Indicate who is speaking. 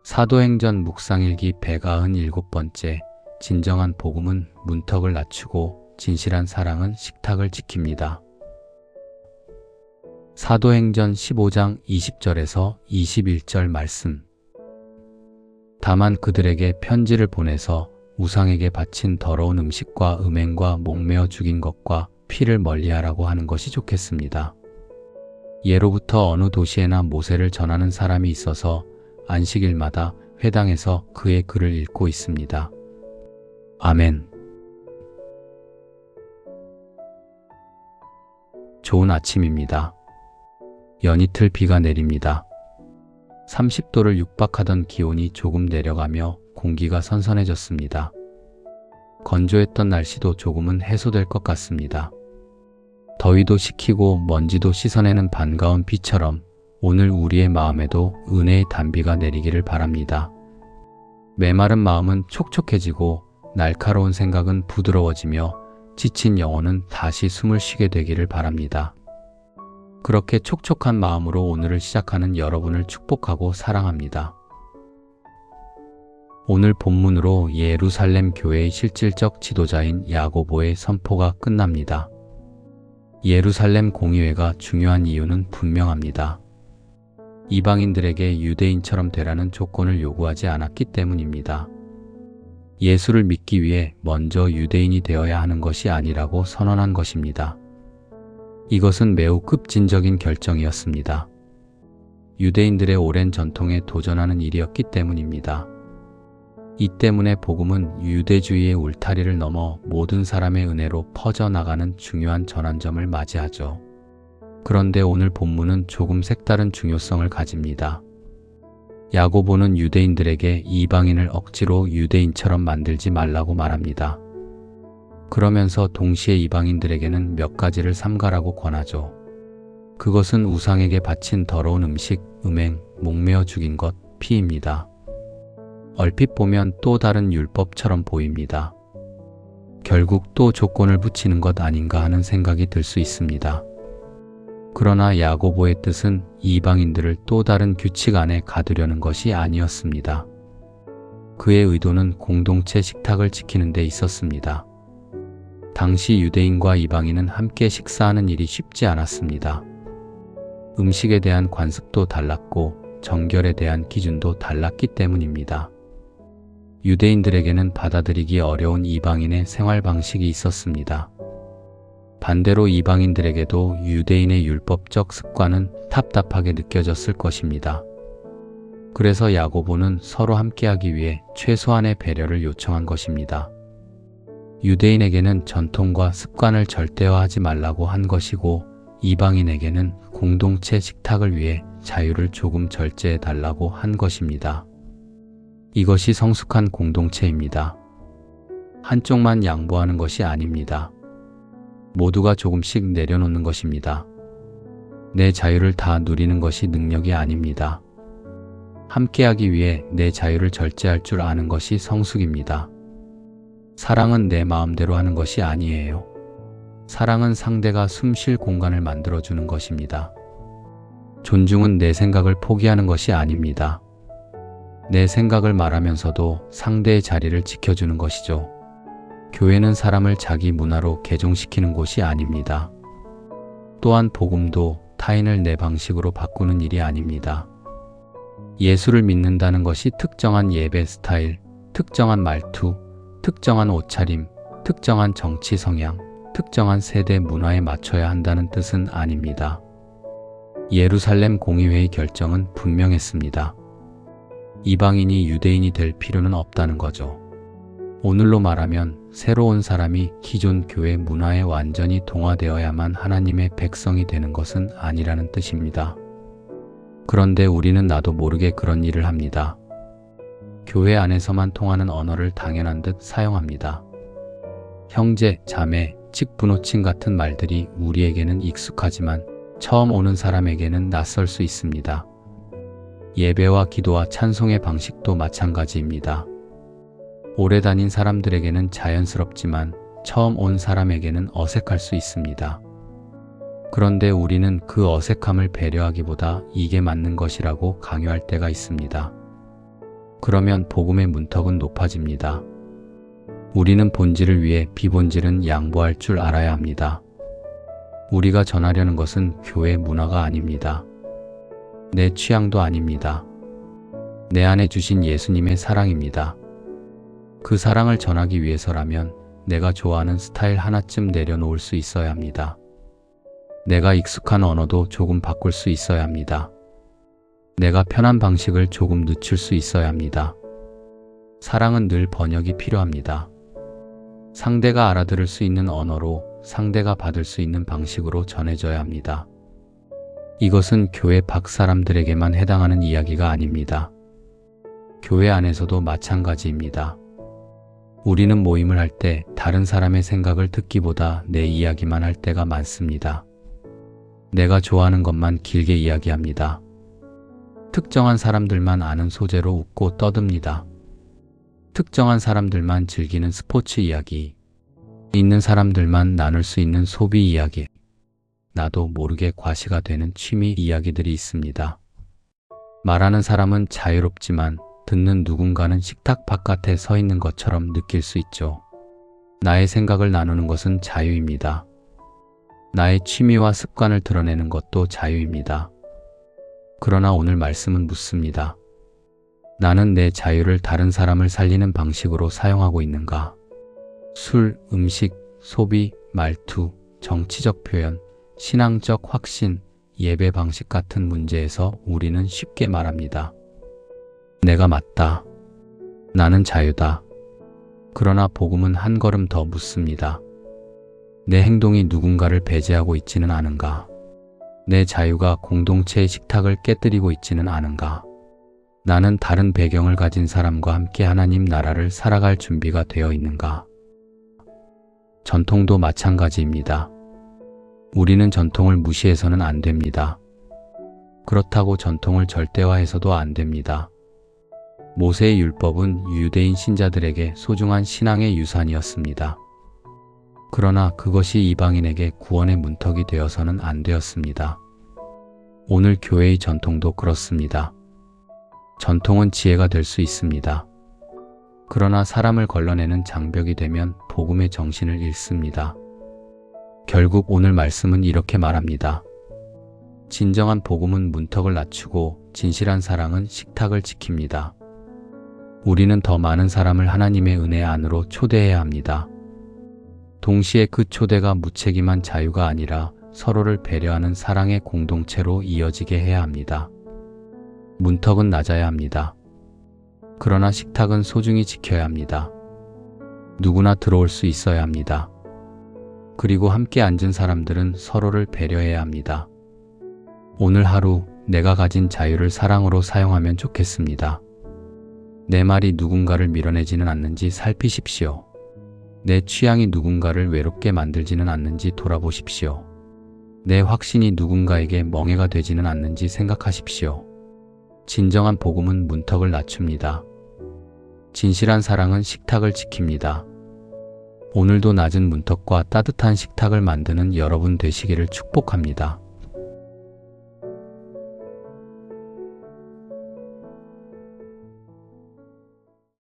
Speaker 1: 사도행전 묵상일기 197번째. 진정한 복음은 문턱을 낮추고 진실한 사랑은 식탁을 지킵니다. 사도행전 15장 20절에서 21절 말씀. 다만 그들에게 편지를 보내서 우상에게 바친 더러운 음식과 음행과 목매어 죽인 것과 피를 멀리하라고 하는 것이 좋겠습니다. 예로부터 어느 도시에나 모세를 전하는 사람이 있어서 안식일마다 회당에서 그의 글을 읽고 있습니다. 아멘. 좋은 아침입니다. 연이틀 비가 내립니다. 30도를 육박하던 기온이 조금 내려가며 공기가 선선해졌습니다. 건조했던 날씨도 조금은 해소될 것 같습니다. 더위도 식히고 먼지도 씻어내는 반가운 비처럼 오늘 우리의 마음에도 은혜의 단비가 내리기를 바랍니다. 메마른 마음은 촉촉해지고 날카로운 생각은 부드러워지며 지친 영혼은 다시 숨을 쉬게 되기를 바랍니다. 그렇게 촉촉한 마음으로 오늘을 시작하는 여러분을 축복하고 사랑합니다. 오늘 본문으로 예루살렘 교회의 실질적 지도자인 야고보의 선포가 끝납니다. 예루살렘 공의회가 중요한 이유는 분명합니다. 이방인들에게 유대인처럼 되라는 조건을 요구하지 않았기 때문입니다. 예수를 믿기 위해 먼저 유대인이 되어야 하는 것이 아니라고 선언한 것입니다. 이것은 매우 급진적인 결정이었습니다. 유대인들의 오랜 전통에 도전하는 일이었기 때문입니다. 이 때문에 복음은 유대주의의 울타리를 넘어 모든 사람의 은혜로 퍼져나가는 중요한 전환점을 맞이하죠. 그런데 오늘 본문은 조금 색다른 중요성을 가집니다. 야고보는 유대인들에게 이방인을 억지로 유대인처럼 만들지 말라고 말합니다. 그러면서 동시에 이방인들에게는 몇 가지를 삼가라고 권하죠. 그것은 우상에게 바친 더러운 음식, 음행, 목매어 죽인 것, 피입니다. 얼핏 보면 또 다른 율법처럼 보입니다. 결국 또 조건을 붙이는 것 아닌가 하는 생각이 들 수 있습니다. 그러나 야고보의 뜻은 이방인들을 또 다른 규칙 안에 가두려는 것이 아니었습니다. 그의 의도는 공동체 식탁을 지키는 데 있었습니다. 당시 유대인과 이방인은 함께 식사하는 일이 쉽지 않았습니다. 음식에 대한 관습도 달랐고 정결에 대한 기준도 달랐기 때문입니다. 유대인들에게는 받아들이기 어려운 이방인의 생활 방식이 있었습니다. 반대로 이방인들에게도 유대인의 율법적 습관은 답답하게 느껴졌을 것입니다. 그래서 야고보는 서로 함께하기 위해 최소한의 배려를 요청한 것입니다. 유대인에게는 전통과 습관을 절대화하지 말라고 한 것이고 이방인에게는 공동체 식탁을 위해 자유를 조금 절제해 달라고 한 것입니다. 이것이 성숙한 공동체입니다. 한쪽만 양보하는 것이 아닙니다. 모두가 조금씩 내려놓는 것입니다. 내 자유를 다 누리는 것이 능력이 아닙니다. 함께하기 위해 내 자유를 절제할 줄 아는 것이 성숙입니다. 사랑은 내 마음대로 하는 것이 아니에요. 사랑은 상대가 숨 쉴 공간을 만들어주는 것입니다. 존중은 내 생각을 포기하는 것이 아닙니다. 내 생각을 말하면서도 상대의 자리를 지켜주는 것이죠. 교회는 사람을 자기 문화로 개종시키는 곳이 아닙니다. 또한 복음도 타인을 내 방식으로 바꾸는 일이 아닙니다. 예수를 믿는다는 것이 특정한 예배 스타일, 특정한 말투, 특정한 옷차림, 특정한 정치 성향, 특정한 세대 문화에 맞춰야 한다는 뜻은 아닙니다. 예루살렘 공의회의 결정은 분명했습니다. 이방인이 유대인이 될 필요는 없다는 거죠. 오늘로 말하면 새로운 사람이 기존 교회 문화에 완전히 동화되어야만 하나님의 백성이 되는 것은 아니라는 뜻입니다. 그런데 우리는 나도 모르게 그런 일을 합니다. 교회 안에서만 통하는 언어를 당연한 듯 사용합니다. 형제, 자매, 직분호칭 같은 말들이 우리에게는 익숙하지만 처음 오는 사람에게는 낯설 수 있습니다. 예배와 기도와 찬송의 방식도 마찬가지입니다. 오래 다닌 사람들에게는 자연스럽지만 처음 온 사람에게는 어색할 수 있습니다. 그런데 우리는 그 어색함을 배려하기보다 이게 맞는 것이라고 강요할 때가 있습니다. 그러면 복음의 문턱은 높아집니다. 우리는 본질을 위해 비본질은 양보할 줄 알아야 합니다. 우리가 전하려는 것은 교회 문화가 아닙니다. 내 취향도 아닙니다. 내 안에 주신 예수님의 사랑입니다. 그 사랑을 전하기 위해서라면 내가 좋아하는 스타일 하나쯤 내려놓을 수 있어야 합니다. 내가 익숙한 언어도 조금 바꿀 수 있어야 합니다. 내가 편한 방식을 조금 늦출 수 있어야 합니다. 사랑은 늘 번역이 필요합니다. 상대가 알아들을 수 있는 언어로, 상대가 받을 수 있는 방식으로 전해져야 합니다. 이것은 교회 밖 사람들에게만 해당하는 이야기가 아닙니다. 교회 안에서도 마찬가지입니다. 우리는 모임을 할 때 다른 사람의 생각을 듣기보다 내 이야기만 할 때가 많습니다. 내가 좋아하는 것만 길게 이야기합니다. 특정한 사람들만 아는 소재로 웃고 떠듭니다. 특정한 사람들만 즐기는 스포츠 이야기, 있는 사람들만 나눌 수 있는 소비 이야기, 나도 모르게 과시가 되는 취미 이야기들이 있습니다. 말하는 사람은 자유롭지만 듣는 누군가는 식탁 바깥에 서 있는 것처럼 느낄 수 있죠. 나의 생각을 나누는 것은 자유입니다. 나의 취미와 습관을 드러내는 것도 자유입니다. 그러나 오늘 말씀은 묻습니다. 나는 내 자유를 다른 사람을 살리는 방식으로 사용하고 있는가? 술, 음식, 소비, 말투, 정치적 표현, 신앙적 확신, 예배 방식 같은 문제에서 우리는 쉽게 말합니다. 내가 맞다. 나는 자유다. 그러나 복음은 한 걸음 더 묻습니다. 내 행동이 누군가를 배제하고 있지는 않은가? 내 자유가 공동체의 식탁을 깨뜨리고 있지는 않은가? 나는 다른 배경을 가진 사람과 함께 하나님 나라를 살아갈 준비가 되어 있는가? 전통도 마찬가지입니다. 우리는 전통을 무시해서는 안 됩니다. 그렇다고 전통을 절대화해서도 안 됩니다. 모세의 율법은 유대인 신자들에게 소중한 신앙의 유산이었습니다. 그러나 그것이 이방인에게 구원의 문턱이 되어서는 안 되었습니다. 오늘 교회의 전통도 그렇습니다. 전통은 지혜가 될 수 있습니다. 그러나 사람을 걸러내는 장벽이 되면 복음의 정신을 잃습니다. 결국 오늘 말씀은 이렇게 말합니다. 진정한 복음은 문턱을 낮추고 진실한 사랑은 식탁을 지킵니다. 우리는 더 많은 사람을 하나님의 은혜 안으로 초대해야 합니다. 동시에 그 초대가 무책임한 자유가 아니라 서로를 배려하는 사랑의 공동체로 이어지게 해야 합니다. 문턱은 낮아야 합니다. 그러나 식탁은 소중히 지켜야 합니다. 누구나 들어올 수 있어야 합니다. 그리고 함께 앉은 사람들은 서로를 배려해야 합니다. 오늘 하루 내가 가진 자유를 사랑으로 사용하면 좋겠습니다. 내 말이 누군가를 밀어내지는 않는지 살피십시오. 내 취향이 누군가를 외롭게 만들지는 않는지 돌아보십시오. 내 확신이 누군가에게 멍해가 되지는 않는지 생각하십시오. 진정한 복음은 문턱을 낮춥니다. 진실한 사랑은 식탁을 지킵니다. 오늘도 낮은 문턱과 따뜻한 식탁을 만드는 여러분 되시기를 축복합니다.